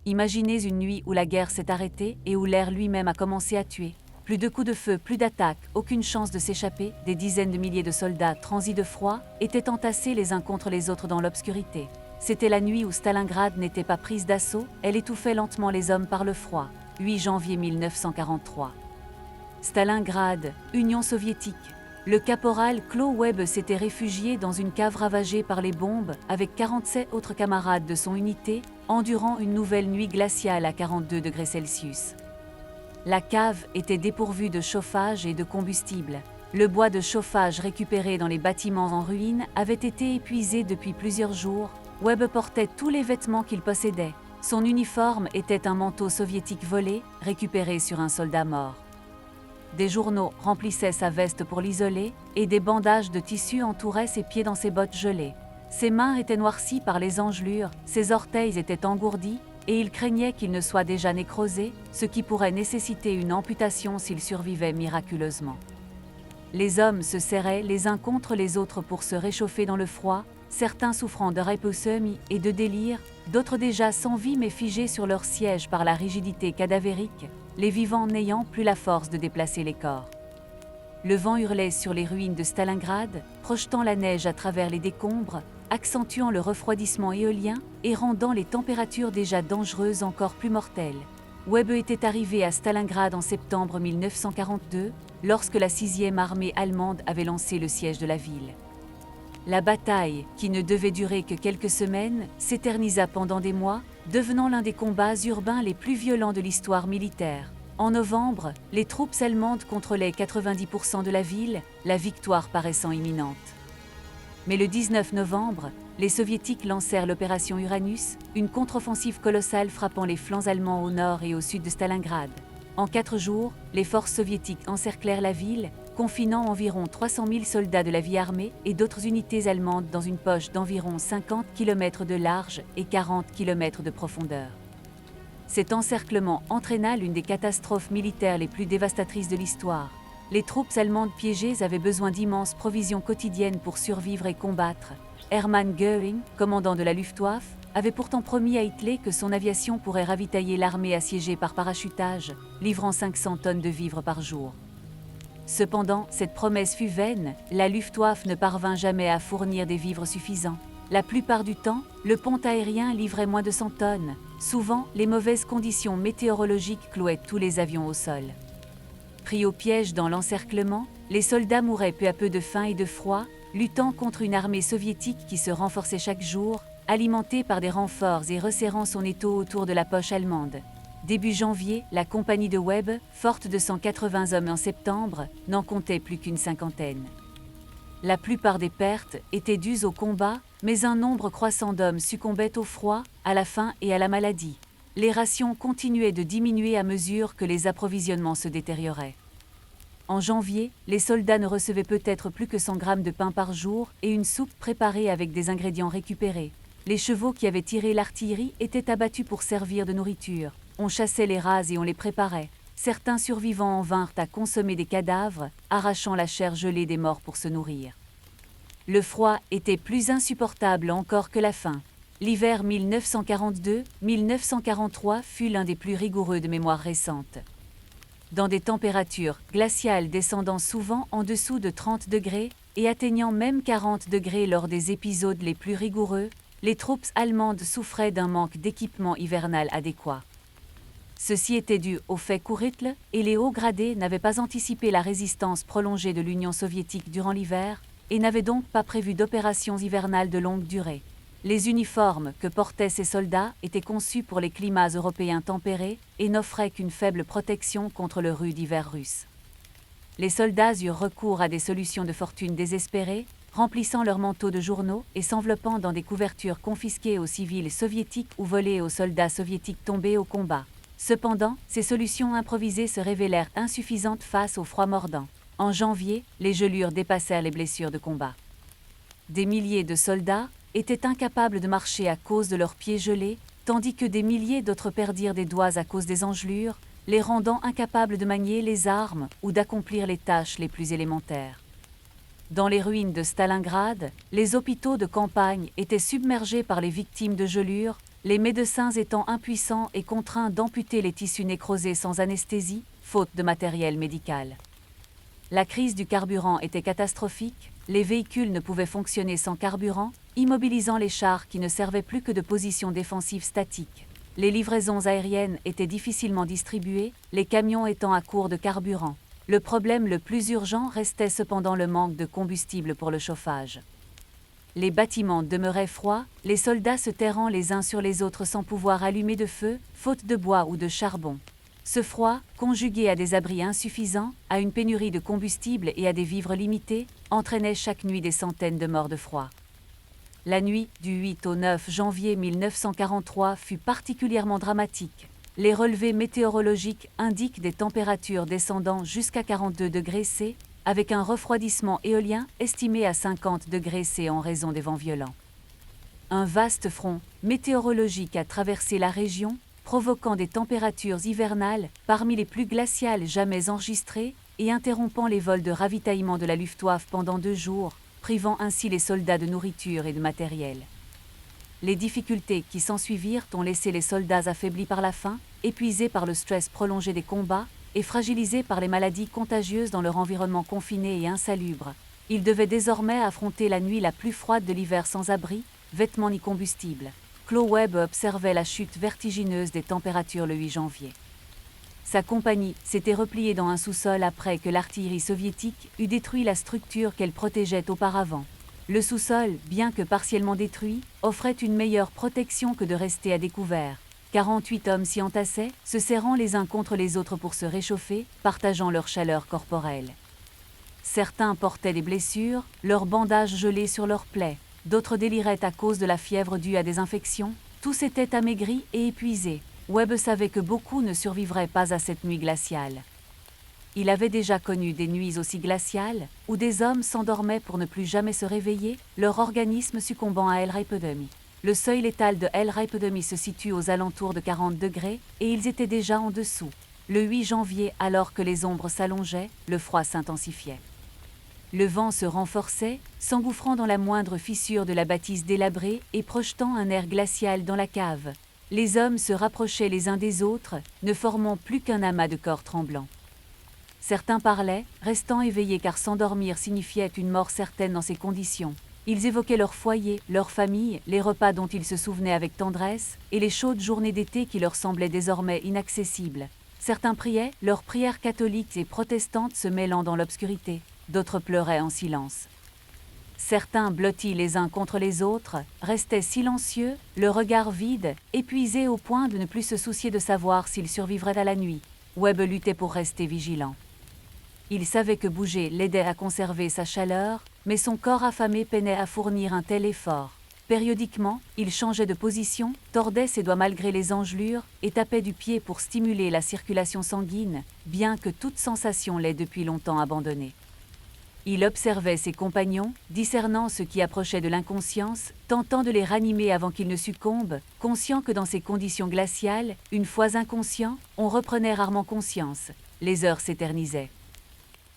Imaginez une nuit où la guerre s'est arrêtée et où l'air lui-même a commencé à tuer. Plus de coups de feu, plus d'attaques, aucune chance de s'échapper, des dizaines de milliers de soldats transis de froid étaient entassés les uns contre les autres dans l'obscurité. C'était la nuit où Stalingrad n'était pas prise d'assaut, elle étouffait lentement les hommes par le froid. 8 janvier 1943. Stalingrad, Union soviétique. Le caporal Claude Webb s'était réfugié dans une cave ravagée par les bombes avec 47 autres camarades de son unité, endurant une nouvelle nuit glaciale à 42 degrés Celsius. La cave était dépourvue de chauffage et de combustible. Le bois de chauffage récupéré dans les bâtiments en ruine avait été épuisé depuis plusieurs jours. Webb portait tous les vêtements qu'il possédait. Son uniforme était un manteau soviétique volé, récupéré sur un soldat mort. Des journaux remplissaient sa veste pour l'isoler, et des bandages de tissu entouraient ses pieds dans ses bottes gelées. Ses mains étaient noircies par les engelures, ses orteils étaient engourdis, et il craignait qu'il ne soit déjà nécrosé, ce qui pourrait nécessiter une amputation s'il survivait miraculeusement. Les hommes se serraient les uns contre les autres pour se réchauffer dans le froid, certains souffrant de hypothermie et de délire, d'autres déjà sans vie mais figés sur leur siège par la rigidité cadavérique, les vivants n'ayant plus la force de déplacer les corps. Le vent hurlait sur les ruines de Stalingrad, projetant la neige à travers les décombres, accentuant le refroidissement éolien et rendant les températures déjà dangereuses encore plus mortelles. Webb était arrivé à Stalingrad en septembre 1942, lorsque la 6e armée allemande avait lancé le siège de la ville. La bataille, qui ne devait durer que quelques semaines, s'éternisa pendant des mois, devenant l'un des combats urbains les plus violents de l'histoire militaire. En novembre, les troupes allemandes contrôlaient 90% de la ville, la victoire paraissant imminente. Mais le 19 novembre, les Soviétiques lancèrent l'opération Uranus, une contre-offensive colossale frappant les flancs allemands au nord et au sud de Stalingrad. En 4 jours, les forces soviétiques encerclèrent la ville, confinant environ 300 000 soldats de la vie armée et d'autres unités allemandes dans une poche d'environ 50 km de large et 40 km de profondeur. Cet encerclement entraîna l'une des catastrophes militaires les plus dévastatrices de l'histoire. Les troupes allemandes piégées avaient besoin d'immenses provisions quotidiennes pour survivre et combattre. Hermann Göring, commandant de la Luftwaffe, avait pourtant promis à Hitler que son aviation pourrait ravitailler l'armée assiégée par parachutage, livrant 500 tonnes de vivres par jour. Cependant, cette promesse fut vaine, la Luftwaffe ne parvint jamais à fournir des vivres suffisants. La plupart du temps, le pont aérien livrait moins de 100 tonnes. Souvent, les mauvaises conditions météorologiques clouaient tous les avions au sol. Pris au piège dans l'encerclement, les soldats mouraient peu à peu de faim et de froid, luttant contre une armée soviétique qui se renforçait chaque jour, alimentée par des renforts et resserrant son étau autour de la poche allemande. Début janvier, la compagnie de Webb, forte de 180 hommes en septembre, n'en comptait plus qu'une cinquantaine. La plupart des pertes étaient dues au combat, mais un nombre croissant d'hommes succombaient au froid, à la faim et à la maladie. Les rations continuaient de diminuer à mesure que les approvisionnements se détérioraient. En janvier, les soldats ne recevaient peut-être plus que 100 grammes de pain par jour et une soupe préparée avec des ingrédients récupérés. Les chevaux qui avaient tiré l'artillerie étaient abattus pour servir de nourriture. On chassait les rats et on les préparait. Certains survivants en vinrent à consommer des cadavres, arrachant la chair gelée des morts pour se nourrir. Le froid était plus insupportable encore que la faim. L'hiver 1942-1943 fut l'un des plus rigoureux de mémoire récente. Dans des températures glaciales descendant souvent en dessous de 30 degrés et atteignant même 40 degrés lors des épisodes les plus rigoureux, les troupes allemandes souffraient d'un manque d'équipement hivernal adéquat. Ceci était dû au fait qu'Hitler et les hauts gradés n'avaient pas anticipé la résistance prolongée de l'Union soviétique durant l'hiver et n'avaient donc pas prévu d'opérations hivernales de longue durée. Les uniformes que portaient ces soldats étaient conçus pour les climats européens tempérés et n'offraient qu'une faible protection contre le rude hiver russe. Les soldats eurent recours à des solutions de fortune désespérées, remplissant leurs manteaux de journaux et s'enveloppant dans des couvertures confisquées aux civils soviétiques ou volées aux soldats soviétiques tombés au combat. Cependant, ces solutions improvisées se révélèrent insuffisantes face au froid mordant. En janvier, les gelures dépassèrent les blessures de combat. Des milliers de soldats étaient incapables de marcher à cause de leurs pieds gelés, tandis que des milliers d'autres perdirent des doigts à cause des engelures, les rendant incapables de manier les armes ou d'accomplir les tâches les plus élémentaires. Dans les ruines de Stalingrad, les hôpitaux de campagne étaient submergés par les victimes de gelures, les médecins étant impuissants et contraints d'amputer les tissus nécrosés sans anesthésie, faute de matériel médical. La crise du carburant était catastrophique, les véhicules ne pouvaient fonctionner sans carburant, immobilisant les chars qui ne servaient plus que de position défensive statique. Les livraisons aériennes étaient difficilement distribuées, les camions étant à court de carburant. Le problème le plus urgent restait cependant le manque de combustible pour le chauffage. Les bâtiments demeuraient froids, les soldats se terrant les uns sur les autres sans pouvoir allumer de feu, faute de bois ou de charbon. Ce froid, conjugué à des abris insuffisants, à une pénurie de combustible et à des vivres limités, entraînait chaque nuit des centaines de morts de froid. La nuit du 8 au 9 janvier 1943 fut particulièrement dramatique. Les relevés météorologiques indiquent des températures descendant jusqu'à 42 degrés C, avec un refroidissement éolien estimé à 50 degrés C en raison des vents violents. Un vaste front météorologique a traversé la région, provoquant des températures hivernales parmi les plus glaciales jamais enregistrées et interrompant les vols de ravitaillement de la Luftwaffe pendant 2 jours, privant ainsi les soldats de nourriture et de matériel. Les difficultés qui s'ensuivirent ont laissé les soldats affaiblis par la faim, épuisés par le stress prolongé des combats et fragilisés par les maladies contagieuses dans leur environnement confiné et insalubre. Ils devaient désormais affronter la nuit la plus froide de l'hiver sans abri, vêtements ni combustible. Claude Webb observait la chute vertigineuse des températures le 8 janvier. Sa compagnie s'était repliée dans un sous-sol après que l'artillerie soviétique eut détruit la structure qu'elle protégeait auparavant. Le sous-sol, bien que partiellement détruit, offrait une meilleure protection que de rester à découvert. 48 hommes s'y entassaient, se serrant les uns contre les autres pour se réchauffer, partageant leur chaleur corporelle. Certains portaient des blessures, leurs bandages gelés sur leurs plaies. D'autres déliraient à cause de la fièvre due à des infections. Tous étaient amaigris et épuisés. Webb savait que beaucoup ne survivraient pas à cette nuit glaciale. Il avait déjà connu des nuits aussi glaciales, où des hommes s'endormaient pour ne plus jamais se réveiller, leur organisme succombant à L-hypodémie. Le seuil létal de L-hypodémie se situe aux alentours de 40 degrés, et ils étaient déjà en dessous. Le 8 janvier, alors que les ombres s'allongeaient, le froid s'intensifiait. Le vent se renforçait, s'engouffrant dans la moindre fissure de la bâtisse délabrée et projetant un air glacial dans la cave. Les hommes se rapprochaient les uns des autres, ne formant plus qu'un amas de corps tremblants. Certains parlaient, restant éveillés car s'endormir signifiait une mort certaine dans ces conditions. Ils évoquaient leur foyer, leur famille, les repas dont ils se souvenaient avec tendresse, et les chaudes journées d'été qui leur semblaient désormais inaccessibles. Certains priaient, leurs prières catholiques et protestantes se mêlant dans l'obscurité. D'autres pleuraient en silence. Certains, blottis les uns contre les autres, restaient silencieux, le regard vide, épuisés au point de ne plus se soucier de savoir s'ils survivraient à la nuit. Webb luttait pour rester vigilant. Il savait que bouger l'aidait à conserver sa chaleur, mais son corps affamé peinait à fournir un tel effort. Périodiquement, il changeait de position, tordait ses doigts malgré les engelures et tapait du pied pour stimuler la circulation sanguine, bien que toute sensation l'ait depuis longtemps abandonnée. Il observait ses compagnons, discernant ceux qui approchaient de l'inconscience, tentant de les ranimer avant qu'ils ne succombent, conscient que dans ces conditions glaciales, une fois inconscient, on reprenait rarement conscience. Les heures s'éternisaient.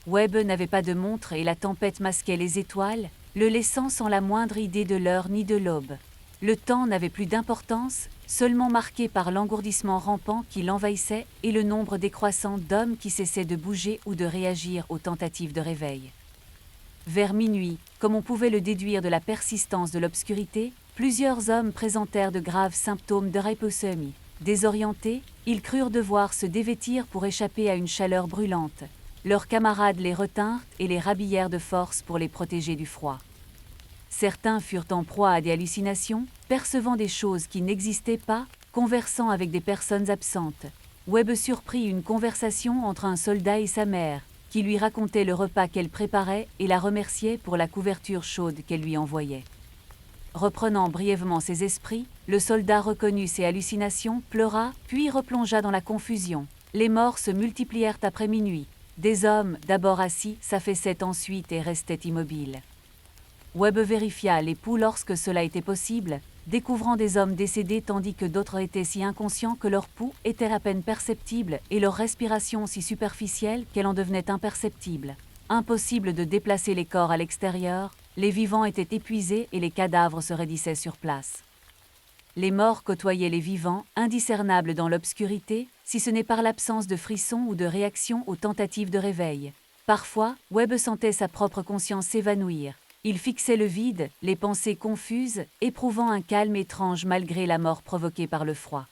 Webb n'avait pas de montre et la tempête masquait les étoiles, le laissant sans la moindre idée de l'heure ni de l'aube. Le temps n'avait plus d'importance, seulement marqué par l'engourdissement rampant qui l'envahissait et le nombre décroissant d'hommes qui cessaient de bouger ou de réagir aux tentatives de réveil. Vers minuit, comme on pouvait le déduire de la persistance de l'obscurité, plusieurs hommes présentèrent de graves symptômes de hypothermie. Désorientés, ils crurent devoir se dévêtir pour échapper à une chaleur brûlante. Leurs camarades les retinrent et les rhabillèrent de force pour les protéger du froid. Certains furent en proie à des hallucinations, percevant des choses qui n'existaient pas, conversant avec des personnes absentes. Webb surprit une conversation entre un soldat et sa mère, qui lui racontait le repas qu'elle préparait et la remerciait pour la couverture chaude qu'elle lui envoyait. Reprenant brièvement ses esprits, le soldat reconnut ses hallucinations, pleura, puis replongea dans la confusion. Les morts se multiplièrent après minuit. Des hommes, d'abord assis, s'affaissaient ensuite et restaient immobiles. Webb vérifia les pouls lorsque cela était possible, découvrant des hommes décédés tandis que d'autres étaient si inconscients que leurs pouls étaient à peine perceptibles et leur respiration si superficielle qu'elle en devenait imperceptible. Impossible de déplacer les corps à l'extérieur, les vivants étaient épuisés et les cadavres se raidissaient sur place. Les morts côtoyaient les vivants, indiscernables dans l'obscurité, si ce n'est par l'absence de frissons ou de réaction aux tentatives de réveil. Parfois, Webb sentait sa propre conscience s'évanouir. Il fixait le vide, les pensées confuses, éprouvant un calme étrange malgré la mort provoquée par le froid.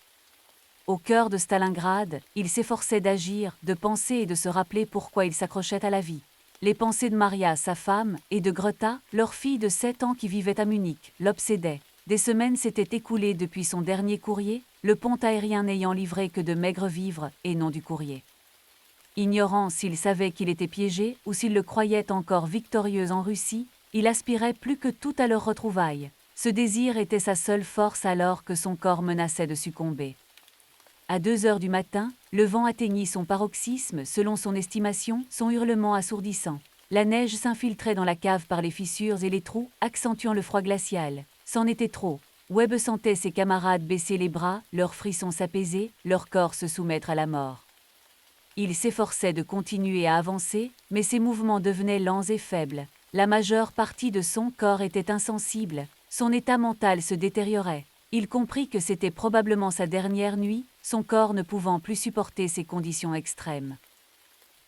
Au cœur de Stalingrad, il s'efforçait d'agir, de penser et de se rappeler pourquoi il s'accrochait à la vie. Les pensées de Maria, sa femme, et de Greta, leur fille de 7 ans qui vivait à Munich, l'obsédaient. Des semaines s'étaient écoulées depuis son dernier courrier, le pont aérien n'ayant livré que de maigres vivres et non du courrier. Ignorant s'il savait qu'il était piégé ou s'il le croyait encore victorieux en Russie, il aspirait plus que tout à leur retrouvaille. Ce désir était sa seule force alors que son corps menaçait de succomber. À 2 heures du matin, le vent atteignit son paroxysme, selon son estimation, son hurlement assourdissant. La neige s'infiltrait dans la cave par les fissures et les trous, accentuant le froid glacial. C'en était trop. Webb sentait ses camarades baisser les bras, leurs frissons s'apaiser, leur corps se soumettre à la mort. Il s'efforçait de continuer à avancer, mais ses mouvements devenaient lents et faibles. La majeure partie de son corps était insensible. Son état mental se détériorait. Il comprit que c'était probablement sa dernière nuit, son corps ne pouvant plus supporter ces conditions extrêmes.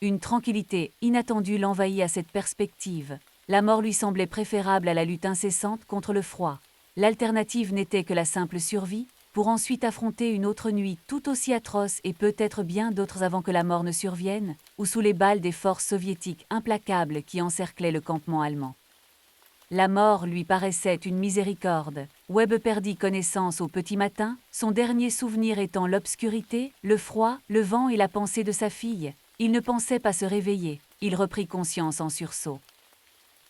Une tranquillité inattendue l'envahit à cette perspective. La mort lui semblait préférable à la lutte incessante contre le froid. L'alternative n'était que la simple survie, pour ensuite affronter une autre nuit tout aussi atroce et peut-être bien d'autres avant que la mort ne survienne, ou sous les balles des forces soviétiques implacables qui encerclaient le campement allemand. La mort lui paraissait une miséricorde. Webb perdit connaissance au petit matin, son dernier souvenir étant l'obscurité, le froid, le vent et la pensée de sa fille. Il ne pensait pas se réveiller, il reprit conscience en sursaut.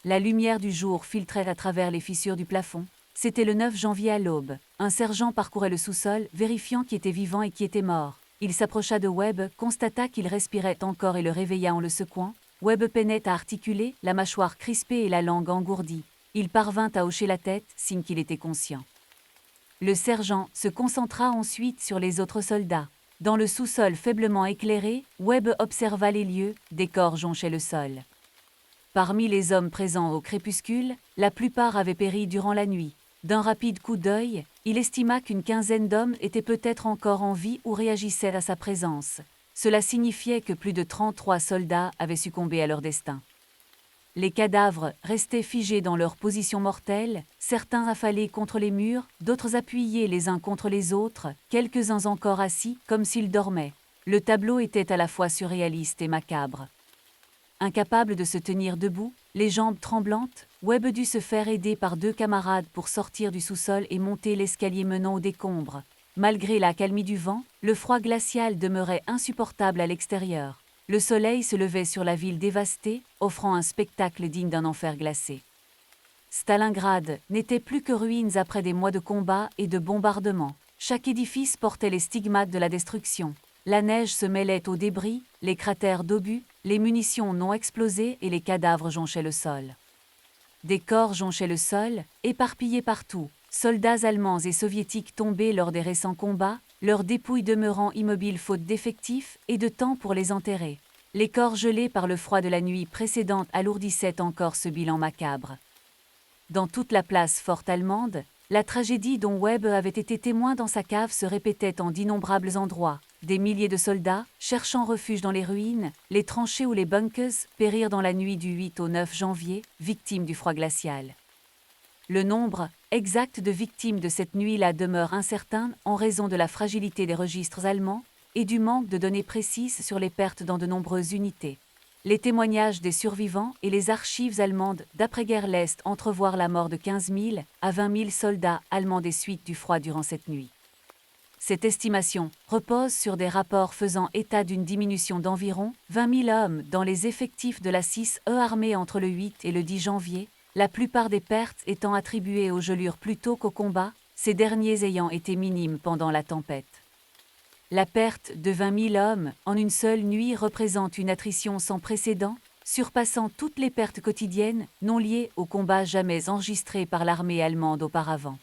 La lumière du jour filtrait à travers les fissures du plafond. C'était le 9 janvier à l'aube. Un sergent parcourait le sous-sol, vérifiant qui était vivant et qui était mort. Il s'approcha de Webb, constata qu'il respirait encore et le réveilla en le secouant. Webb peinait à articuler, la mâchoire crispée et la langue engourdie. Il parvint à hocher la tête, signe qu'il était conscient. Le sergent se concentra ensuite sur les autres soldats. Dans le sous-sol faiblement éclairé, Webb observa les lieux, des corps jonchaient le sol. Parmi les hommes présents au crépuscule, la plupart avaient péri durant la nuit. D'un rapide coup d'œil, il estima qu'une quinzaine d'hommes étaient peut-être encore en vie ou réagissaient à sa présence. Cela signifiait que plus de 33 soldats avaient succombé à leur destin. Les cadavres restaient figés dans leur position mortelle, certains affalés contre les murs, d'autres appuyés les uns contre les autres, quelques-uns encore assis, comme s'ils dormaient. Le tableau était à la fois surréaliste et macabre. Incapable de se tenir debout, les jambes tremblantes, Webb dut se faire aider par 2 camarades pour sortir du sous-sol et monter l'escalier menant aux décombres. Malgré l'accalmie du vent, le froid glacial demeurait insupportable à l'extérieur. Le soleil se levait sur la ville dévastée, offrant un spectacle digne d'un enfer glacé. Stalingrad n'était plus que ruines après des mois de combats et de bombardements. Chaque édifice portait les stigmates de la destruction. La neige se mêlait aux débris, les cratères d'obus, les munitions non explosées et les cadavres jonchaient le sol. Des corps jonchaient le sol, éparpillés partout. Soldats allemands et soviétiques tombés lors des récents combats, leurs dépouilles demeurant immobiles faute d'effectifs et de temps pour les enterrer. Les corps gelés par le froid de la nuit précédente alourdissaient encore ce bilan macabre. Dans toute la place forte allemande, la tragédie dont Webb avait été témoin dans sa cave se répétait en d'innombrables endroits. Des milliers de soldats, cherchant refuge dans les ruines, les tranchées ou les bunkers, périrent dans la nuit du 8 au 9 janvier, victimes du froid glacial. Le nombre exact de victimes de cette nuit-là demeure incertain en raison de la fragilité des registres allemands et du manque de données précises sur les pertes dans de nombreuses unités. Les témoignages des survivants et les archives allemandes d'après-guerre laissent entrevoir la mort de 15 000 à 20 000 soldats allemands des suites du froid durant cette nuit. Cette estimation repose sur des rapports faisant état d'une diminution d'environ 20 000 hommes dans les effectifs de la 6e armée entre le 8 et le 10 janvier, la plupart des pertes étant attribuées aux gelures plutôt qu'au combat, ces derniers ayant été minimes pendant la tempête. La perte de 20 000 hommes en une seule nuit représente une attrition sans précédent, surpassant toutes les pertes quotidiennes non liées au combat jamais enregistré par l'armée allemande auparavant.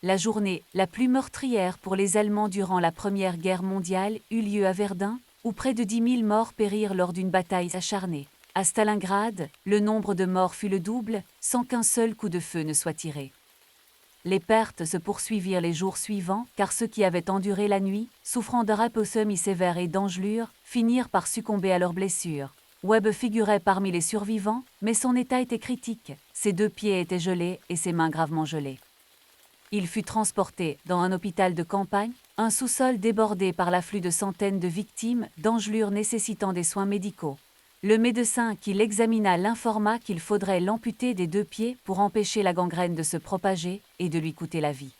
La journée la plus meurtrière pour les Allemands durant la Première Guerre mondiale eut lieu à Verdun, où près de 10 000 morts périrent lors d'une bataille acharnée. À Stalingrad, le nombre de morts fut le double, sans qu'un seul coup de feu ne soit tiré. Les pertes se poursuivirent les jours suivants, car ceux qui avaient enduré la nuit, souffrant d'aposemie sévère et d'engelure, finirent par succomber à leurs blessures. Webb figurait parmi les survivants, mais son état était critique. Ses 2 pieds étaient gelés et ses mains gravement gelées. Il fut transporté dans un hôpital de campagne, un sous-sol débordé par l'afflux de centaines de victimes d'engelures nécessitant des soins médicaux. Le médecin qui l'examina l'informa qu'il faudrait l'amputer des 2 pieds pour empêcher la gangrène de se propager et de lui coûter la vie.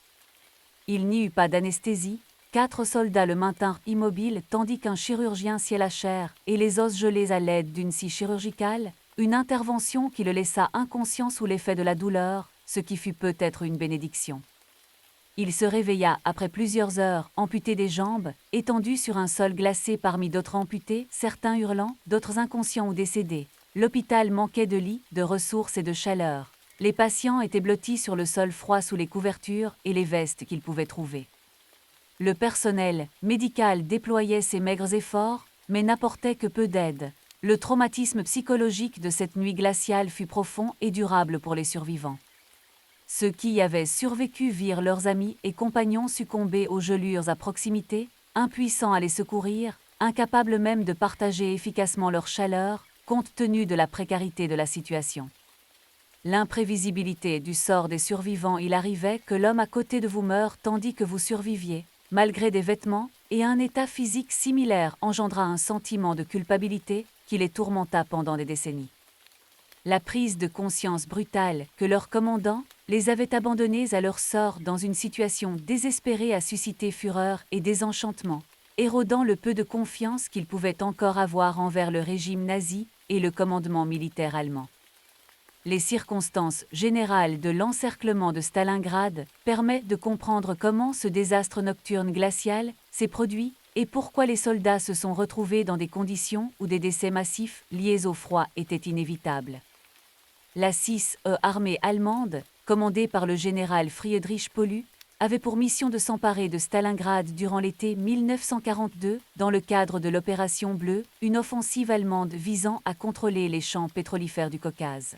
Il n'y eut pas d'anesthésie, 4 soldats le maintinrent immobile tandis qu'un chirurgien sciait la chair et les os gelés à l'aide d'une scie chirurgicale, une intervention qui le laissa inconscient sous l'effet de la douleur, ce qui fut peut-être une bénédiction. Il se réveilla après plusieurs heures, amputé des jambes, étendu sur un sol glacé parmi d'autres amputés, certains hurlant, d'autres inconscients ou décédés. L'hôpital manquait de lits, de ressources et de chaleur. Les patients étaient blottis sur le sol froid sous les couvertures et les vestes qu'ils pouvaient trouver. Le personnel médical déployait ses maigres efforts, mais n'apportait que peu d'aide. Le traumatisme psychologique de cette nuit glaciale fut profond et durable pour les survivants. Ceux qui y avaient survécu virent leurs amis et compagnons succomber aux gelures à proximité, impuissants à les secourir, incapables même de partager efficacement leur chaleur, compte tenu de la précarité de la situation. L'imprévisibilité du sort des survivants, il arrivait que l'homme à côté de vous meure tandis que vous surviviez, malgré des vêtements, et un état physique similaire engendra un sentiment de culpabilité qui les tourmenta pendant des décennies. La prise de conscience brutale que leur commandant les avait abandonnés à leur sort dans une situation désespérée a suscité fureur et désenchantement, érodant le peu de confiance qu'ils pouvaient encore avoir envers le régime nazi et le commandement militaire allemand. Les circonstances générales de l'encerclement de Stalingrad permettent de comprendre comment ce désastre nocturne glacial s'est produit et pourquoi les soldats se sont retrouvés dans des conditions où des décès massifs liés au froid étaient inévitables. La 6e armée allemande, commandée par le général Friedrich Paulus, avait pour mission de s'emparer de Stalingrad durant l'été 1942 dans le cadre de l'opération Bleue, une offensive allemande visant à contrôler les champs pétrolifères du Caucase.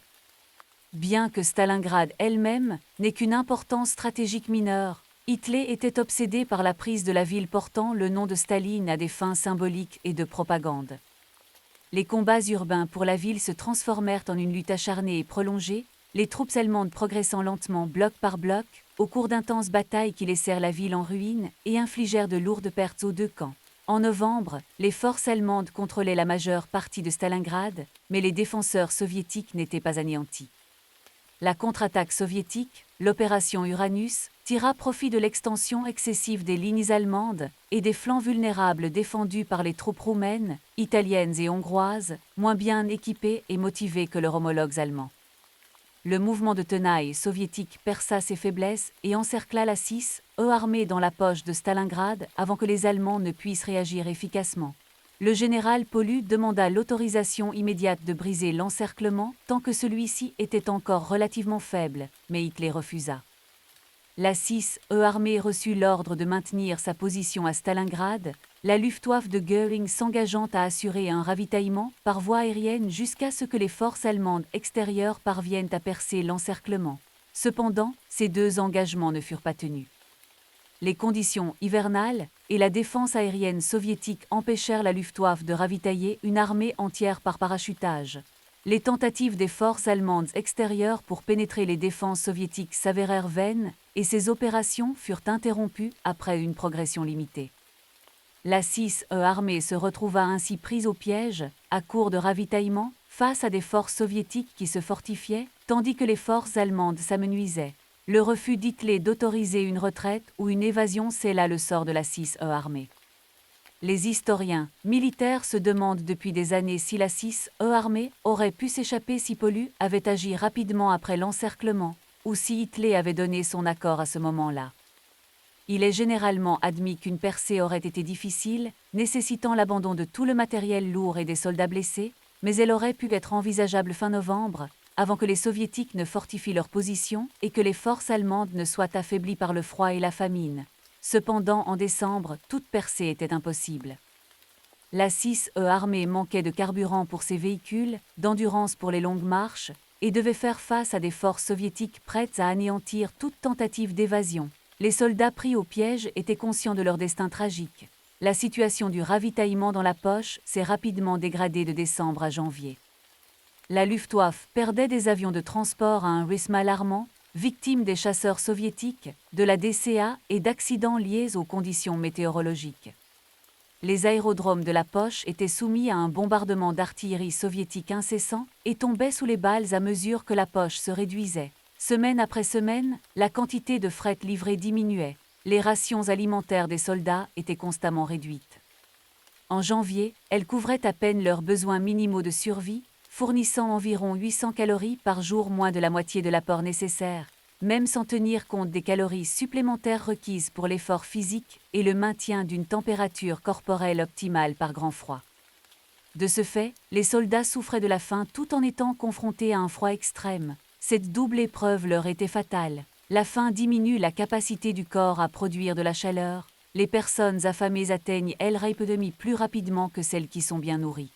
Bien que Stalingrad elle-même n'ait qu'une importance stratégique mineure, Hitler était obsédé par la prise de la ville portant le nom de Staline à des fins symboliques et de propagande. Les combats urbains pour la ville se transformèrent en une lutte acharnée et prolongée, les troupes allemandes progressant lentement bloc par bloc, au cours d'intenses batailles qui laissèrent la ville en ruine et infligèrent de lourdes pertes aux 2 camps. En novembre, les forces allemandes contrôlaient la majeure partie de Stalingrad, mais les défenseurs soviétiques n'étaient pas anéantis. La contre-attaque soviétique, l'opération Uranus, tira profit de l'extension excessive des lignes allemandes et des flancs vulnérables défendus par les troupes roumaines, italiennes et hongroises, moins bien équipées et motivées que leurs homologues allemands. Le mouvement de tenaille soviétique perça ses faiblesses et encercla la 6e armée dans la poche de Stalingrad avant que les Allemands ne puissent réagir efficacement. Le général Paulus demanda l'autorisation immédiate de briser l'encerclement tant que celui-ci était encore relativement faible, mais Hitler refusa. La 6e armée reçut l'ordre de maintenir sa position à Stalingrad, la Luftwaffe de Göring s'engageant à assurer un ravitaillement par voie aérienne jusqu'à ce que les forces allemandes extérieures parviennent à percer l'encerclement. Cependant, ces 2 engagements ne furent pas tenus. Les conditions hivernales et la défense aérienne soviétique empêchèrent la Luftwaffe de ravitailler une armée entière par parachutage. Les tentatives des forces allemandes extérieures pour pénétrer les défenses soviétiques s'avérèrent vaines et ces opérations furent interrompues après une progression limitée. La 6e armée se retrouva ainsi prise au piège, à court de ravitaillement, face à des forces soviétiques qui se fortifiaient, tandis que les forces allemandes s'amenuisaient. Le refus d'Hitler d'autoriser une retraite ou une évasion scella le sort de la 6e armée. Les historiens militaires se demandent depuis des années si la 6e armée aurait pu s'échapper si Paulus avait agi rapidement après l'encerclement, ou si Hitler avait donné son accord à ce moment-là. Il est généralement admis qu'une percée aurait été difficile, nécessitant l'abandon de tout le matériel lourd et des soldats blessés, mais elle aurait pu être envisageable fin novembre, avant que les Soviétiques ne fortifient leur position et que les forces allemandes ne soient affaiblies par le froid et la famine. Cependant, en décembre, toute percée était impossible. La 6e armée manquait de carburant pour ses véhicules, d'endurance pour les longues marches, et devaient faire face à des forces soviétiques prêtes à anéantir toute tentative d'évasion. Les soldats pris au piège étaient conscients de leur destin tragique. La situation du ravitaillement dans la poche s'est rapidement dégradée de décembre à janvier. La Luftwaffe perdait des avions de transport à un rythme alarmant, victimes des chasseurs soviétiques, de la DCA et d'accidents liés aux conditions météorologiques. Les aérodromes de la poche étaient soumis à un bombardement d'artillerie soviétique incessant et tombaient sous les balles à mesure que la poche se réduisait. Semaine après semaine, la quantité de fret livrée diminuait. Les rations alimentaires des soldats étaient constamment réduites. En janvier, elles couvraient à peine leurs besoins minimaux de survie, fournissant environ 800 calories par jour, moins de la moitié de l'apport nécessaire, même sans tenir compte des calories supplémentaires requises pour l'effort physique et le maintien d'une température corporelle optimale par grand froid. De ce fait, les soldats souffraient de la faim tout en étant confrontés à un froid extrême. Cette double épreuve leur était fatale. La faim diminue la capacité du corps à produire de la chaleur. Les personnes affamées atteignent l'hypothermie plus rapidement que celles qui sont bien nourries.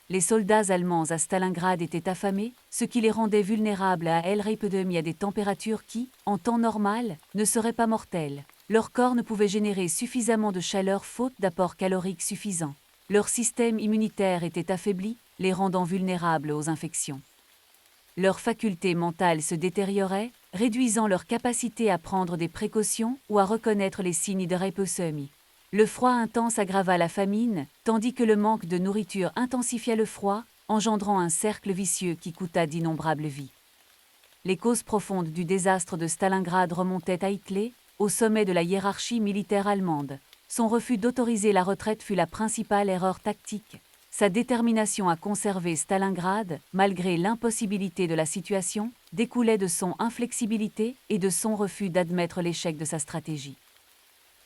Les soldats allemands à Stalingrad étaient affamés, ce qui les rendait vulnérables à l'hypothermie à des températures qui, en temps normal, ne seraient pas mortelles. Leur corps ne pouvait générer suffisamment de chaleur faute d'apport calorique suffisant. Leur système immunitaire était affaibli, les rendant vulnérables aux infections. Leurs facultés mentales se détérioraient, réduisant leur capacité à prendre des précautions ou à reconnaître les signes de hypothermie. Le froid intense aggrava la famine, tandis que le manque de nourriture intensifia le froid, engendrant un cercle vicieux qui coûta d'innombrables vies. Les causes profondes du désastre de Stalingrad remontaient à Hitler, au sommet de la hiérarchie militaire allemande. Son refus d'autoriser la retraite fut la principale erreur tactique. Sa détermination à conserver Stalingrad, malgré l'impossibilité de la situation, découlait de son inflexibilité et de son refus d'admettre l'échec de sa stratégie.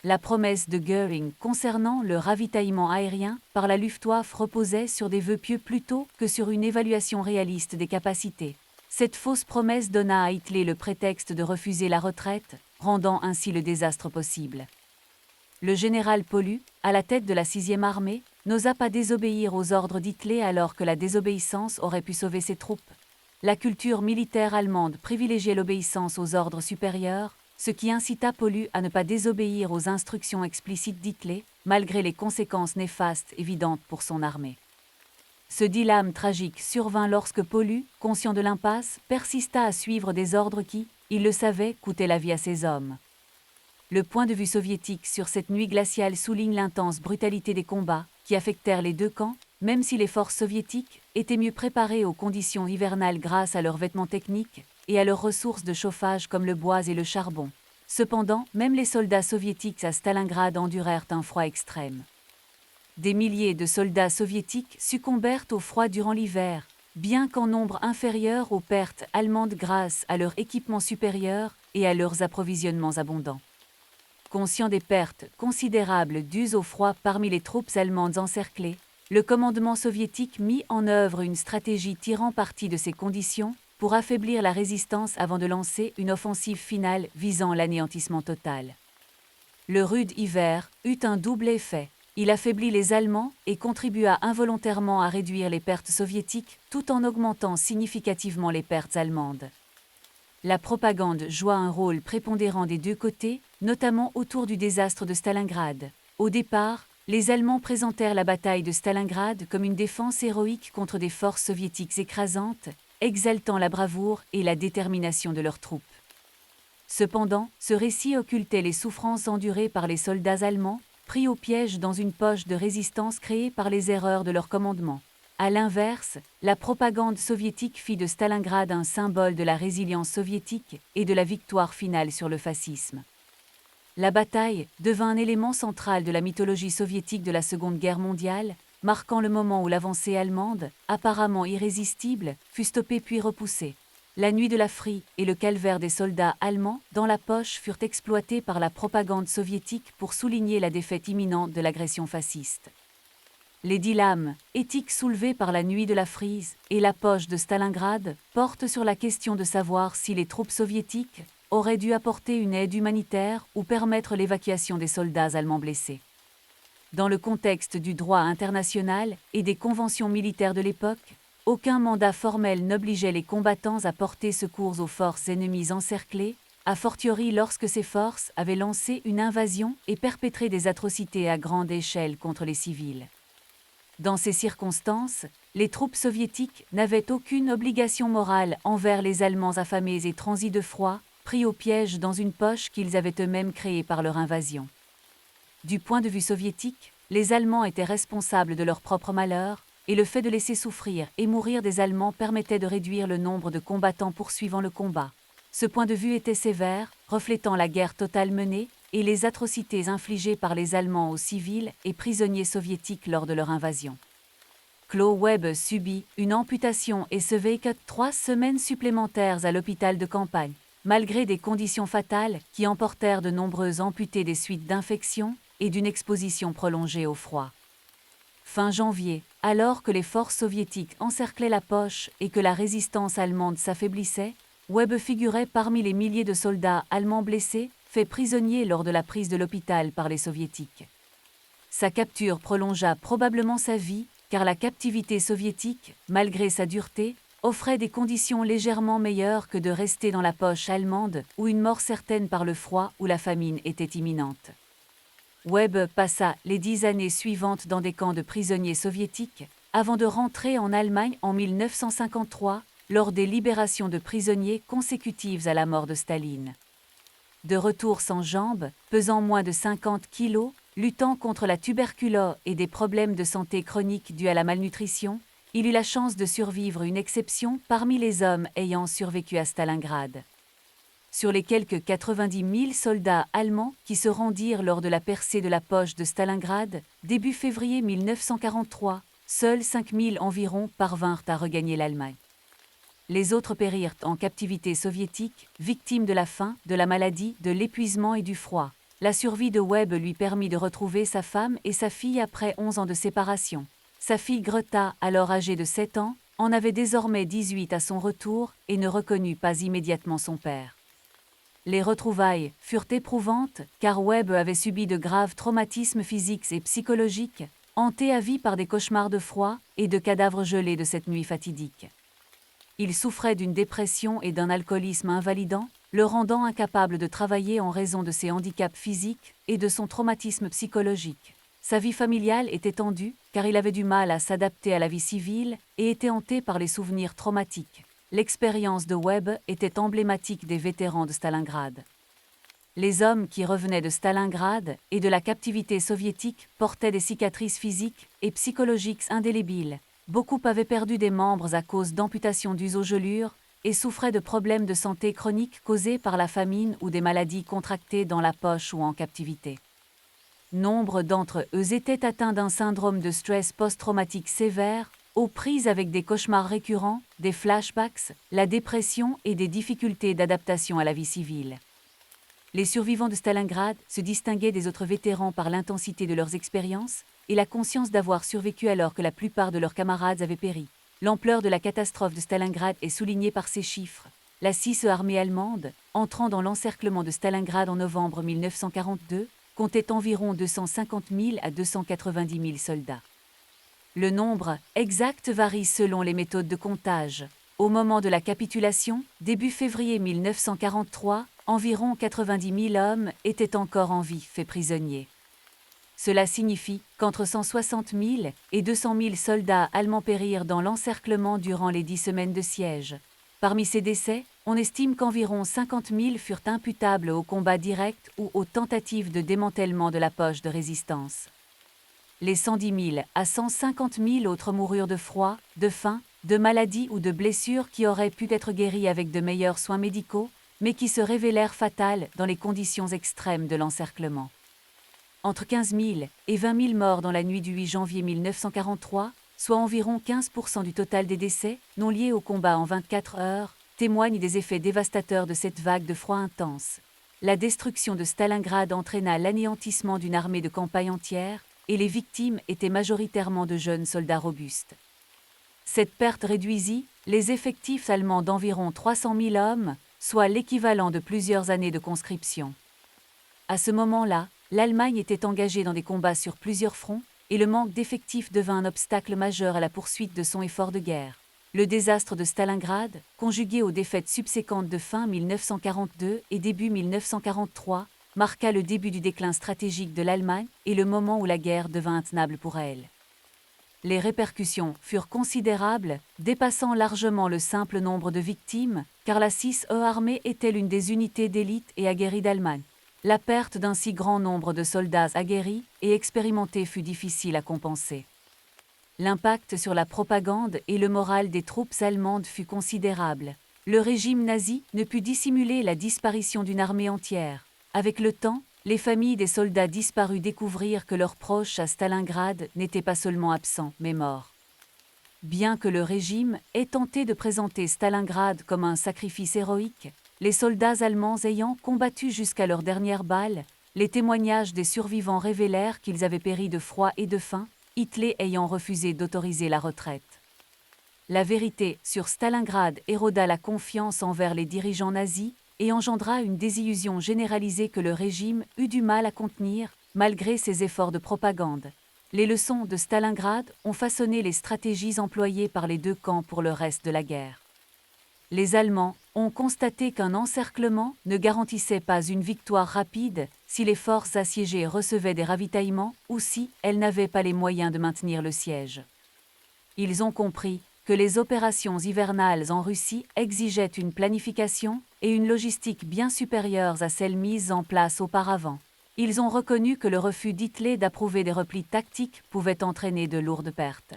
La promesse de Göring concernant le ravitaillement aérien par la Luftwaffe reposait sur des vœux pieux plutôt que sur une évaluation réaliste des capacités. Cette fausse promesse donna à Hitler le prétexte de refuser la retraite, rendant ainsi le désastre possible. Le général Paulus, à la tête de la 6e armée, n'osa pas désobéir aux ordres d'Hitler alors que la désobéissance aurait pu sauver ses troupes. La culture militaire allemande privilégiait l'obéissance aux ordres supérieurs, ce qui incita Paulus à ne pas désobéir aux instructions explicites d'Hitler, malgré les conséquences néfastes évidentes pour son armée. Ce dilemme tragique survint lorsque Paulus, conscient de l'impasse, persista à suivre des ordres qui, il le savait, coûtaient la vie à ses hommes. Le point de vue soviétique sur cette nuit glaciale souligne l'intense brutalité des combats qui affectèrent les deux camps, même si les forces soviétiques étaient mieux préparées aux conditions hivernales grâce à leurs vêtements techniques et à leurs ressources de chauffage comme le bois et le charbon. Cependant, même les soldats soviétiques à Stalingrad endurèrent un froid extrême. Des milliers de soldats soviétiques succombèrent au froid durant l'hiver, bien qu'en nombre inférieur aux pertes allemandes grâce à leur équipement supérieur et à leurs approvisionnements abondants. Conscient des pertes considérables dues au froid parmi les troupes allemandes encerclées, le commandement soviétique mit en œuvre une stratégie tirant parti de ces conditions pour affaiblir la résistance avant de lancer une offensive finale visant l'anéantissement total. Le rude hiver eut un double effet. Il affaiblit les Allemands et contribua involontairement à réduire les pertes soviétiques tout en augmentant significativement les pertes allemandes. La propagande joua un rôle prépondérant des deux côtés, notamment autour du désastre de Stalingrad. Au départ, les Allemands présentèrent la bataille de Stalingrad comme une défense héroïque contre des forces soviétiques écrasantes, exaltant la bravoure et la détermination de leurs troupes. Cependant, ce récit occultait les souffrances endurées par les soldats allemands, pris au piège dans une poche de résistance créée par les erreurs de leur commandement. À l'inverse, la propagande soviétique fit de Stalingrad un symbole de la résilience soviétique et de la victoire finale sur le fascisme. La bataille devint un élément central de la mythologie soviétique de la Seconde Guerre mondiale, marquant le moment où l'avancée allemande, apparemment irrésistible, fut stoppée puis repoussée. La nuit de la Frie et le calvaire des soldats allemands dans la poche furent exploités par la propagande soviétique pour souligner la défaite imminente de l'agression fasciste. Les dilemmes éthiques soulevés par la nuit de la Frise et la poche de Stalingrad portent sur la question de savoir si les troupes soviétiques auraient dû apporter une aide humanitaire ou permettre l'évacuation des soldats allemands blessés. Dans le contexte du droit international et des conventions militaires de l'époque, aucun mandat formel n'obligeait les combattants à porter secours aux forces ennemies encerclées, a fortiori lorsque ces forces avaient lancé une invasion et perpétré des atrocités à grande échelle contre les civils. Dans ces circonstances, les troupes soviétiques n'avaient aucune obligation morale envers les Allemands affamés et transis de froid, pris au piège dans une poche qu'ils avaient eux-mêmes créée par leur invasion. Du point de vue soviétique, les Allemands étaient responsables de leur propre malheur, et le fait de laisser souffrir et mourir des Allemands permettait de réduire le nombre de combattants poursuivant le combat. Ce point de vue était sévère, reflétant la guerre totale menée et les atrocités infligées par les Allemands aux civils et prisonniers soviétiques lors de leur invasion. Claude Webb subit une amputation et se vécut 3 semaines supplémentaires à l'hôpital de campagne, malgré des conditions fatales qui emportèrent de nombreux amputés des suites d'infections et d'une exposition prolongée au froid. Fin janvier, alors que les forces soviétiques encerclaient la poche et que la résistance allemande s'affaiblissait, Webb figurait parmi les milliers de soldats allemands blessés, faits prisonniers lors de la prise de l'hôpital par les soviétiques. Sa capture prolongea probablement sa vie, car la captivité soviétique, malgré sa dureté, offrait des conditions légèrement meilleures que de rester dans la poche allemande, où une mort certaine par le froid ou la famine était imminente. Webb passa les 10 années suivantes dans des camps de prisonniers soviétiques, avant de rentrer en Allemagne en 1953, lors des libérations de prisonniers consécutives à la mort de Staline. De retour sans jambes, pesant moins de 50 kilos, luttant contre la tuberculose et des problèmes de santé chroniques dus à la malnutrition, il eut la chance de survivre une exception parmi les hommes ayant survécu à Stalingrad. Sur les quelques 90 000 soldats allemands qui se rendirent lors de la percée de la poche de Stalingrad, début février 1943, seuls 5 000 environ parvinrent à regagner l'Allemagne. Les autres périrent en captivité soviétique, victimes de la faim, de la maladie, de l'épuisement et du froid. La survie de Webb lui permit de retrouver sa femme et sa fille après 11 ans de séparation. Sa fille Greta, alors âgée de 7 ans, en avait désormais 18 à son retour et ne reconnut pas immédiatement son père. Les retrouvailles furent éprouvantes, car Webb avait subi de graves traumatismes physiques et psychologiques, hanté à vie par des cauchemars de froid et de cadavres gelés de cette nuit fatidique. Il souffrait d'une dépression et d'un alcoolisme invalidant, le rendant incapable de travailler en raison de ses handicaps physiques et de son traumatisme psychologique. Sa vie familiale était tendue, car il avait du mal à s'adapter à la vie civile et était hanté par les souvenirs traumatiques. L'expérience de Webb était emblématique des vétérans de Stalingrad. Les hommes qui revenaient de Stalingrad et de la captivité soviétique portaient des cicatrices physiques et psychologiques indélébiles. Beaucoup avaient perdu des membres à cause d'amputations dues aux gelures et souffraient de problèmes de santé chroniques causés par la famine ou des maladies contractées dans la poche ou en captivité. Nombre d'entre eux étaient atteints d'un syndrome de stress post-traumatique sévère, aux prises avec des cauchemars récurrents, des flashbacks, la dépression et des difficultés d'adaptation à la vie civile. Les survivants de Stalingrad se distinguaient des autres vétérans par l'intensité de leurs expériences et la conscience d'avoir survécu alors que la plupart de leurs camarades avaient péri. L'ampleur de la catastrophe de Stalingrad est soulignée par ces chiffres. La 6e armée allemande, entrant dans l'encerclement de Stalingrad en novembre 1942, comptait environ 250 000 à 290 000 soldats. Le nombre exact varie selon les méthodes de comptage. Au moment de la capitulation, début février 1943, environ 90 000 hommes étaient encore en vie, faits prisonniers. Cela signifie qu'entre 160 000 et 200 000 soldats allemands périrent dans l'encerclement durant les 10 semaines de siège. Parmi ces décès, on estime qu'environ 50 000 furent imputables au combat direct ou aux tentatives de démantèlement de la poche de résistance. Les 110 000 à 150 000 autres moururent de froid, de faim, de maladies ou de blessures qui auraient pu être guéries avec de meilleurs soins médicaux, mais qui se révélèrent fatales dans les conditions extrêmes de l'encerclement. Entre 15 000 et 20 000 morts dans la nuit du 8 janvier 1943, soit environ 15% du total des décès, non liés au combat en 24 heures, témoignent des effets dévastateurs de cette vague de froid intense. La destruction de Stalingrad entraîna l'anéantissement d'une armée de campagne entière, et les victimes étaient majoritairement de jeunes soldats robustes. Cette perte réduisit les effectifs allemands d'environ 300 000 hommes, soit l'équivalent de plusieurs années de conscription. À ce moment-là, l'Allemagne était engagée dans des combats sur plusieurs fronts, et le manque d'effectifs devint un obstacle majeur à la poursuite de son effort de guerre. Le désastre de Stalingrad, conjugué aux défaites subséquentes de fin 1942 et début 1943, marqua le début du déclin stratégique de l'Allemagne et le moment où la guerre devint intenable pour elle. Les répercussions furent considérables, dépassant largement le simple nombre de victimes, car la 6e armée était l'une des unités d'élite et aguerrie d'Allemagne. La perte d'un si grand nombre de soldats aguerris et expérimentés fut difficile à compenser. L'impact sur la propagande et le moral des troupes allemandes fut considérable. Le régime nazi ne put dissimuler la disparition d'une armée entière. Avec le temps, les familles des soldats disparus découvrirent que leurs proches à Stalingrad n'étaient pas seulement absents, mais morts. Bien que le régime ait tenté de présenter Stalingrad comme un sacrifice héroïque, les soldats allemands ayant combattu jusqu'à leur dernière balle, les témoignages des survivants révélèrent qu'ils avaient péri de froid et de faim, Hitler ayant refusé d'autoriser la retraite. La vérité sur Stalingrad éroda la confiance envers les dirigeants nazis et engendra une désillusion généralisée que le régime eut du mal à contenir, malgré ses efforts de propagande. Les leçons de Stalingrad ont façonné les stratégies employées par les deux camps pour le reste de la guerre. Les Allemands ont constaté qu'un encerclement ne garantissait pas une victoire rapide si les forces assiégées recevaient des ravitaillements ou si elles n'avaient pas les moyens de maintenir le siège. Ils ont compris que les opérations hivernales en Russie exigeaient une planification et une logistique bien supérieures à celles mises en place auparavant. Ils ont reconnu que le refus d'Hitler d'approuver des replis tactiques pouvait entraîner de lourdes pertes.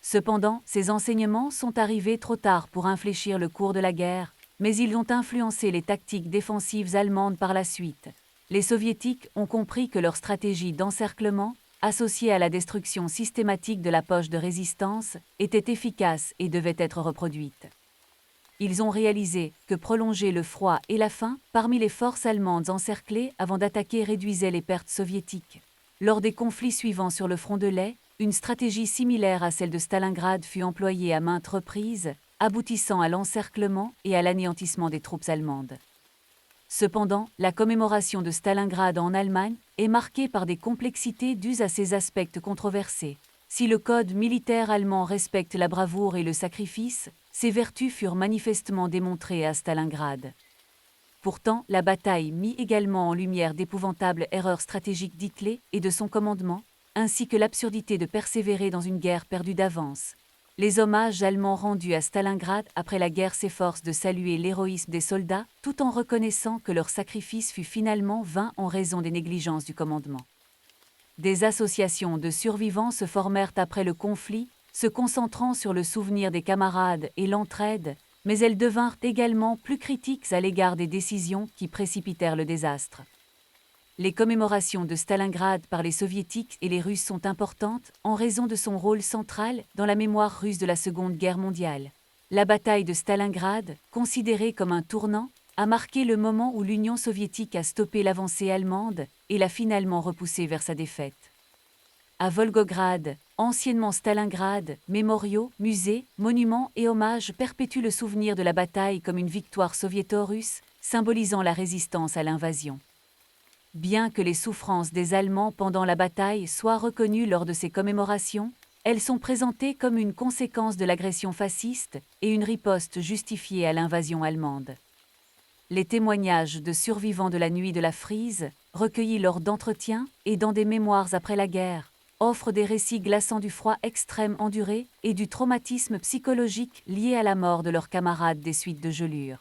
Cependant, ces enseignements sont arrivés trop tard pour infléchir le cours de la guerre, mais ils ont influencé les tactiques défensives allemandes par la suite. Les soviétiques ont compris que leur stratégie d'encerclement, associée à la destruction systématique de la poche de résistance, était efficace et devait être reproduite. Ils ont réalisé que prolonger le froid et la faim parmi les forces allemandes encerclées avant d'attaquer réduisait les pertes soviétiques. Lors des conflits suivants sur le front de l'Est, une stratégie similaire à celle de Stalingrad fut employée à maintes reprises, aboutissant à l'encerclement et à l'anéantissement des troupes allemandes. Cependant, la commémoration de Stalingrad en Allemagne est marquée par des complexités dues à ses aspects controversés. Si le code militaire allemand respecte la bravoure et le sacrifice, ses vertus furent manifestement démontrées à Stalingrad. Pourtant, la bataille mit également en lumière d'épouvantables erreurs stratégiques d'Hitler et de son commandement, ainsi que l'absurdité de persévérer dans une guerre perdue d'avance. Les hommages allemands rendus à Stalingrad après la guerre s'efforcent de saluer l'héroïsme des soldats, tout en reconnaissant que leur sacrifice fut finalement vain en raison des négligences du commandement. Des associations de survivants se formèrent après le conflit, se concentrant sur le souvenir des camarades et l'entraide, mais elles devinrent également plus critiques à l'égard des décisions qui précipitèrent le désastre. Les commémorations de Stalingrad par les Soviétiques et les Russes sont importantes en raison de son rôle central dans la mémoire russe de la Seconde Guerre mondiale. La bataille de Stalingrad, considérée comme un tournant, a marqué le moment où l'Union soviétique a stoppé l'avancée allemande et l'a finalement repoussée vers sa défaite. À Volgograd, anciennement Stalingrad, mémoriaux, musées, monuments et hommages perpétuent le souvenir de la bataille comme une victoire soviéto-russe, symbolisant la résistance à l'invasion. Bien que les souffrances des Allemands pendant la bataille soient reconnues lors de ces commémorations, elles sont présentées comme une conséquence de l'agression fasciste et une riposte justifiée à l'invasion allemande. Les témoignages de survivants de la nuit de la Frise, recueillis lors d'entretiens et dans des mémoires après la guerre, offrent des récits glaçants du froid extrême enduré et du traumatisme psychologique lié à la mort de leurs camarades des suites de gelures.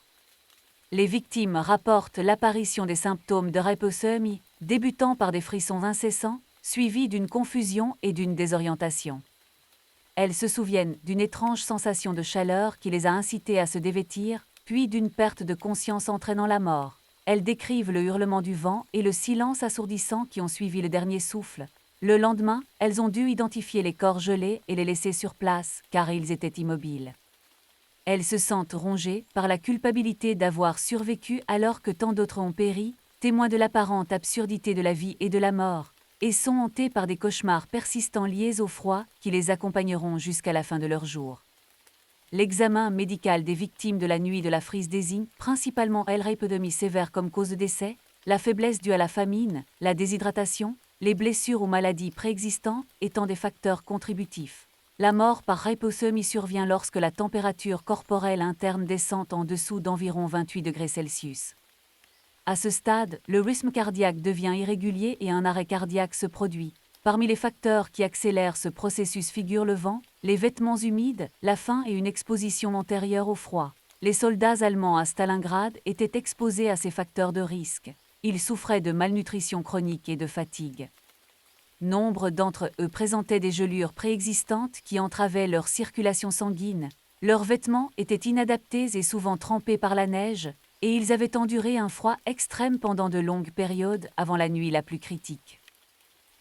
Les victimes rapportent l'apparition des symptômes de hypothermie, débutant par des frissons incessants, suivis d'une confusion et d'une désorientation. Elles se souviennent d'une étrange sensation de chaleur qui les a incitées à se dévêtir, puis d'une perte de conscience entraînant la mort. Elles décrivent le hurlement du vent et le silence assourdissant qui ont suivi le dernier souffle. Le lendemain, elles ont dû identifier les corps gelés et les laisser sur place, car ils étaient immobiles. Elles se sentent rongées par la culpabilité d'avoir survécu alors que tant d'autres ont péri, témoins de l'apparente absurdité de la vie et de la mort, et sont hantées par des cauchemars persistants liés au froid qui les accompagneront jusqu'à la fin de leur jour. L'examen médical des victimes de la nuit de la Frise désigne principalement l'hypothermie sévère comme cause de décès, la faiblesse due à la famine, la déshydratation, les blessures ou maladies préexistantes étant des facteurs contributifs. La mort par hypothermie survient lorsque la température corporelle interne descend en dessous d'environ 28 degrés Celsius. À ce stade, le rythme cardiaque devient irrégulier et un arrêt cardiaque se produit. Parmi les facteurs qui accélèrent ce processus figurent le vent, les vêtements humides, la faim et une exposition antérieure au froid. Les soldats allemands à Stalingrad étaient exposés à ces facteurs de risque. Ils souffraient de malnutrition chronique et de fatigue. Nombre d'entre eux présentaient des gelures préexistantes qui entravaient leur circulation sanguine. Leurs vêtements étaient inadaptés et souvent trempés par la neige, et ils avaient enduré un froid extrême pendant de longues périodes avant la nuit la plus critique.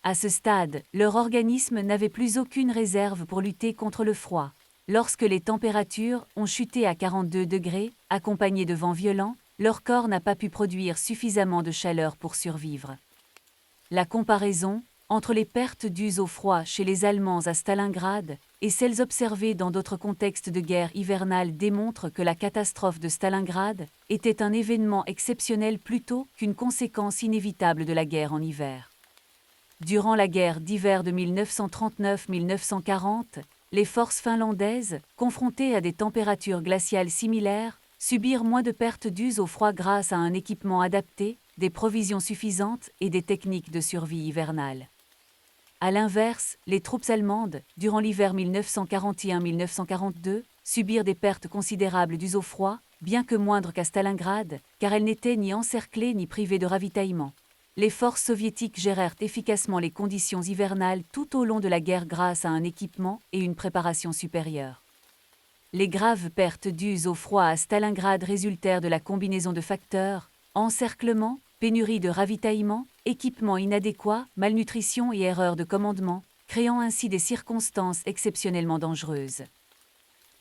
À ce stade, leur organisme n'avait plus aucune réserve pour lutter contre le froid. Lorsque les températures ont chuté à 42 degrés, accompagnées de vents violents, leur corps n'a pas pu produire suffisamment de chaleur pour survivre. La comparaison entre les pertes dues au froid chez les Allemands à Stalingrad et celles observées dans d'autres contextes de guerre hivernale démontre que la catastrophe de Stalingrad était un événement exceptionnel plutôt qu'une conséquence inévitable de la guerre en hiver. Durant la guerre d'hiver de 1939-1940, les forces finlandaises, confrontées à des températures glaciales similaires, subirent moins de pertes dues au froid grâce à un équipement adapté, des provisions suffisantes et des techniques de survie hivernale. À l'inverse, les troupes allemandes, durant l'hiver 1941-1942, subirent des pertes considérables dues au froid, bien que moindres qu'à Stalingrad, car elles n'étaient ni encerclées ni privées de ravitaillement. Les forces soviétiques gérèrent efficacement les conditions hivernales tout au long de la guerre grâce à un équipement et une préparation supérieure. Les graves pertes dues au froid à Stalingrad résultèrent de la combinaison de facteurs, encerclement, pénurie de ravitaillement, équipement inadéquat, malnutrition et erreurs de commandement, créant ainsi des circonstances exceptionnellement dangereuses.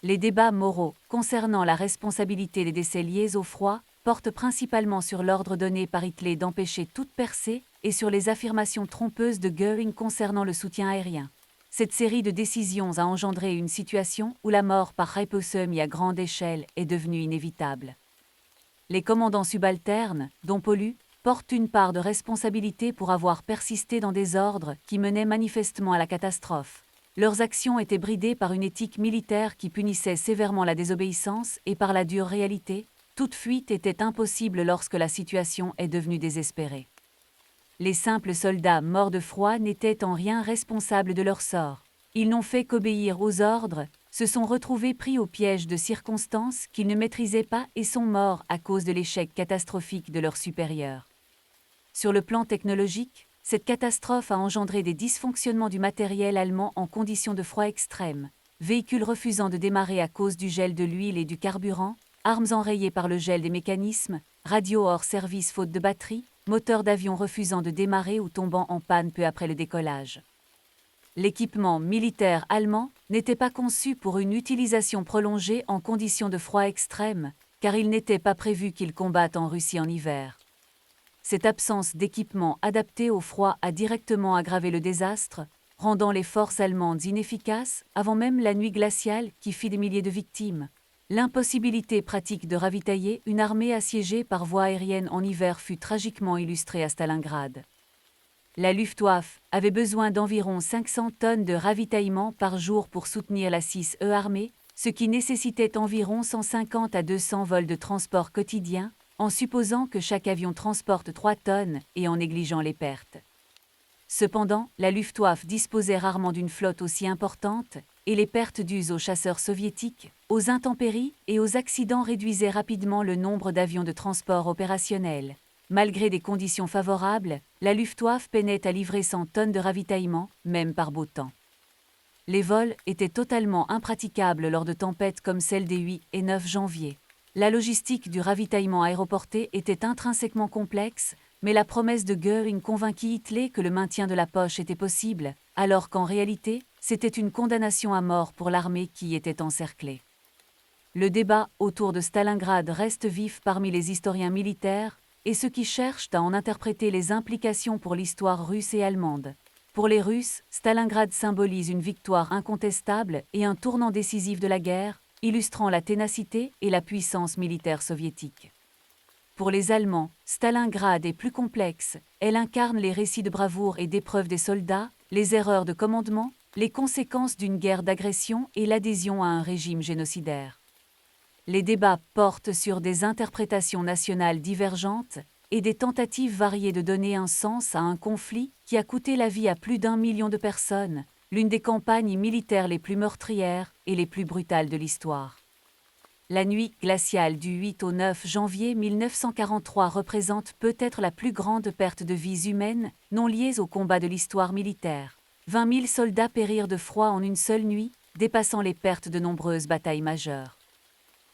Les débats moraux concernant la responsabilité des décès liés au froid portent principalement sur l'ordre donné par Hitler d'empêcher toute percée et sur les affirmations trompeuses de Göring concernant le soutien aérien. Cette série de décisions a engendré une situation où la mort par hypothermie à grande échelle est devenue inévitable. Les commandants subalternes, dont Paulus, portent une part de responsabilité pour avoir persisté dans des ordres qui menaient manifestement à la catastrophe. Leurs actions étaient bridées par une éthique militaire qui punissait sévèrement la désobéissance et par la dure réalité, toute fuite était impossible lorsque la situation est devenue désespérée. Les simples soldats morts de froid n'étaient en rien responsables de leur sort. Ils n'ont fait qu'obéir aux ordres, se sont retrouvés pris au piège de circonstances qu'ils ne maîtrisaient pas et sont morts à cause de l'échec catastrophique de leurs supérieurs. Sur le plan technologique, cette catastrophe a engendré des dysfonctionnements du matériel allemand en conditions de froid extrême, véhicules refusant de démarrer à cause du gel de l'huile et du carburant, armes enrayées par le gel des mécanismes, radios hors service faute de batterie, moteurs d'avion refusant de démarrer ou tombant en panne peu après le décollage. L'équipement militaire allemand n'était pas conçu pour une utilisation prolongée en conditions de froid extrême, car il n'était pas prévu qu'ils combattent en Russie en hiver. Cette absence d'équipement adapté au froid a directement aggravé le désastre, rendant les forces allemandes inefficaces avant même la nuit glaciale qui fit des milliers de victimes. L'impossibilité pratique de ravitailler une armée assiégée par voie aérienne en hiver fut tragiquement illustrée à Stalingrad. La Luftwaffe avait besoin d'environ 500 tonnes de ravitaillement par jour pour soutenir la 6e armée, ce qui nécessitait environ 150 à 200 vols de transport quotidiens, en supposant que chaque avion transporte 3 tonnes et en négligeant les pertes. Cependant, la Luftwaffe disposait rarement d'une flotte aussi importante, et les pertes dues aux chasseurs soviétiques, aux intempéries et aux accidents réduisaient rapidement le nombre d'avions de transport opérationnels. Malgré des conditions favorables, la Luftwaffe peinait à livrer 100 tonnes de ravitaillement, même par beau temps. Les vols étaient totalement impraticables lors de tempêtes comme celle des 8 et 9 janvier. La logistique du ravitaillement aéroporté était intrinsèquement complexe, mais la promesse de Göring convainquit Hitler que le maintien de la poche était possible, alors qu'en réalité, c'était une condamnation à mort pour l'armée qui y était encerclée. Le débat autour de Stalingrad reste vif parmi les historiens militaires et ceux qui cherchent à en interpréter les implications pour l'histoire russe et allemande. Pour les Russes, Stalingrad symbolise une victoire incontestable et un tournant décisif de la guerre, illustrant la ténacité et la puissance militaire soviétique. Pour les Allemands, Stalingrad est plus complexe, elle incarne les récits de bravoure et d'épreuve des soldats, les erreurs de commandement, les conséquences d'une guerre d'agression et l'adhésion à un régime génocidaire. Les débats portent sur des interprétations nationales divergentes et des tentatives variées de donner un sens à un conflit qui a coûté la vie à plus d'1 million de personnes, l'une des campagnes militaires les plus meurtrières et les plus brutales de l'histoire. La nuit glaciale du 8 au 9 janvier 1943 représente peut-être la plus grande perte de vies humaines non liées au combat de l'histoire militaire. 20 000 soldats périrent de froid en une seule nuit, dépassant les pertes de nombreuses batailles majeures.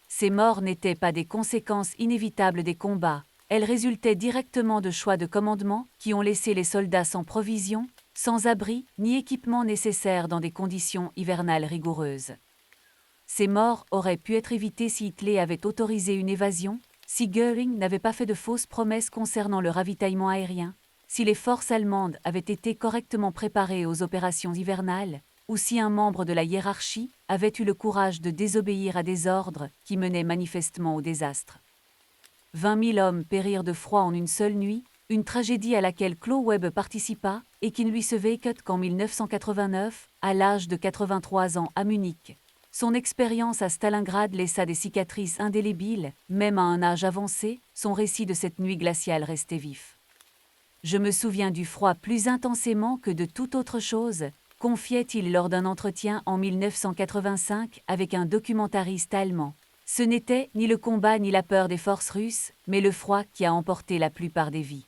Ces morts n'étaient pas des conséquences inévitables des combats, elles résultaient directement de choix de commandement qui ont laissé les soldats sans provisions, sans abri ni équipement nécessaire dans des conditions hivernales rigoureuses. Ces morts auraient pu être évitées si Hitler avait autorisé une évasion, si Göring n'avait pas fait de fausses promesses concernant le ravitaillement aérien, si les forces allemandes avaient été correctement préparées aux opérations hivernales, ou si un membre de la hiérarchie avait eu le courage de désobéir à des ordres qui menaient manifestement au désastre. 20 000 hommes périrent de froid en une seule nuit, une tragédie à laquelle Claude Webb participa et qui ne lui survécut qu'en 1989, à l'âge de 83 ans à Munich. Son expérience à Stalingrad laissa des cicatrices indélébiles, même à un âge avancé, son récit de cette nuit glaciale restait vif. Je me souviens du froid plus intensément que de toute autre chose, confiait-il lors d'un entretien en 1985 avec un documentariste allemand. Ce n'était ni le combat ni la peur des forces russes, mais le froid qui a emporté la plupart des vies.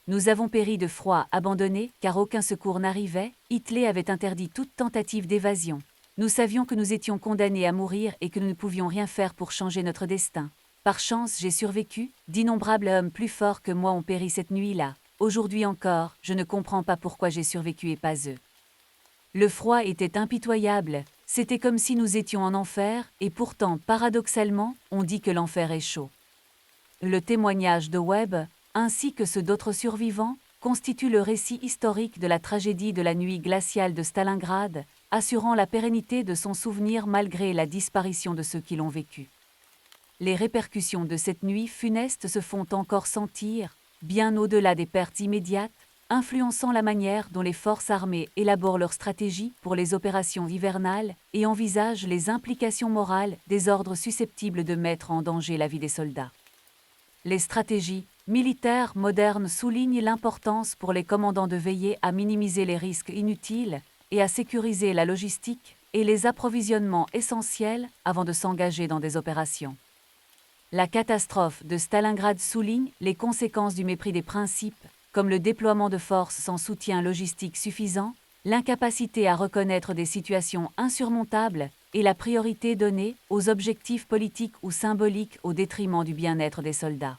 Nous avons péri de froid, abandonnés, car aucun secours n'arrivait. Hitler avait interdit toute tentative d'évasion. Nous savions que nous étions condamnés à mourir et que nous ne pouvions rien faire pour changer notre destin. Par chance, j'ai survécu, d'innombrables hommes plus forts que moi ont péri cette nuit-là. Aujourd'hui encore, je ne comprends pas pourquoi j'ai survécu et pas eux. Le froid était impitoyable, c'était comme si nous étions en enfer, et pourtant, paradoxalement, on dit que l'enfer est chaud. Le témoignage de Webb, ainsi que ceux d'autres survivants, constituent le récit historique de la tragédie de la nuit glaciale de Stalingrad, assurant la pérennité de son souvenir malgré la disparition de ceux qui l'ont vécu. Les répercussions de cette nuit funeste se font encore sentir, bien au-delà des pertes immédiates, influençant la manière dont les forces armées élaborent leur stratégie pour les opérations hivernales et envisagent les implications morales des ordres susceptibles de mettre en danger la vie des soldats. Les stratégies militaires modernes soulignent l'importance pour les commandants de veiller à minimiser les risques inutiles et à sécuriser la logistique et les approvisionnements essentiels avant de s'engager dans des opérations. La catastrophe de Stalingrad souligne les conséquences du mépris des principes, comme le déploiement de forces sans soutien logistique suffisant, l'incapacité à reconnaître des situations insurmontables et la priorité donnée aux objectifs politiques ou symboliques au détriment du bien-être des soldats.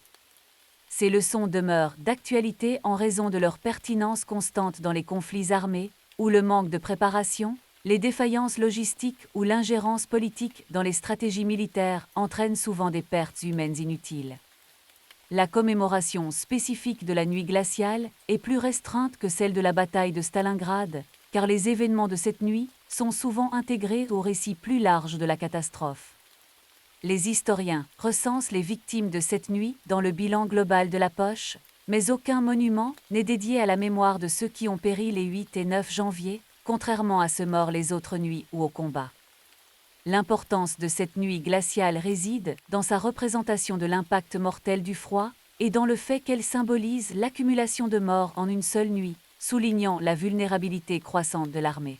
Ces leçons demeurent d'actualité en raison de leur pertinence constante dans les conflits armés, où le manque de préparation, les défaillances logistiques ou l'ingérence politique dans les stratégies militaires entraînent souvent des pertes humaines inutiles. La commémoration spécifique de la nuit glaciale est plus restreinte que celle de la bataille de Stalingrad, car les événements de cette nuit sont souvent intégrés au récit plus large de la catastrophe. Les historiens recensent les victimes de cette nuit dans le bilan global de la poche, mais aucun monument n'est dédié à la mémoire de ceux qui ont péri les 8 et 9 janvier, contrairement à ceux morts les autres nuits ou au combat. L'importance de cette nuit glaciale réside dans sa représentation de l'impact mortel du froid et dans le fait qu'elle symbolise l'accumulation de morts en une seule nuit, soulignant la vulnérabilité croissante de l'armée.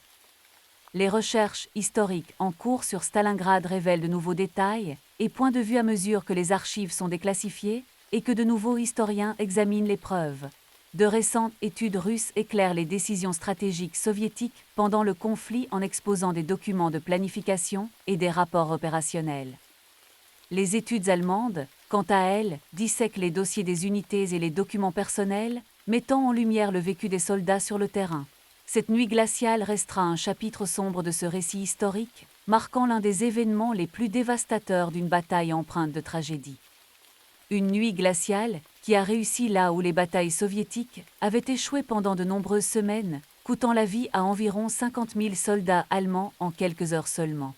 Les recherches historiques en cours sur Stalingrad révèlent de nouveaux détails et points de vue à mesure que les archives sont déclassifiées et que de nouveaux historiens examinent les preuves. De récentes études russes éclairent les décisions stratégiques soviétiques pendant le conflit en exposant des documents de planification et des rapports opérationnels. Les études allemandes, quant à elles, dissèquent les dossiers des unités et les documents personnels, mettant en lumière le vécu des soldats sur le terrain. Cette nuit glaciale restera un chapitre sombre de ce récit historique, marquant l'un des événements les plus dévastateurs d'une bataille empreinte de tragédie. Une nuit glaciale qui a réussi là où les batailles soviétiques avaient échoué pendant de nombreuses semaines, coûtant la vie à environ 50 000 soldats allemands en quelques heures seulement.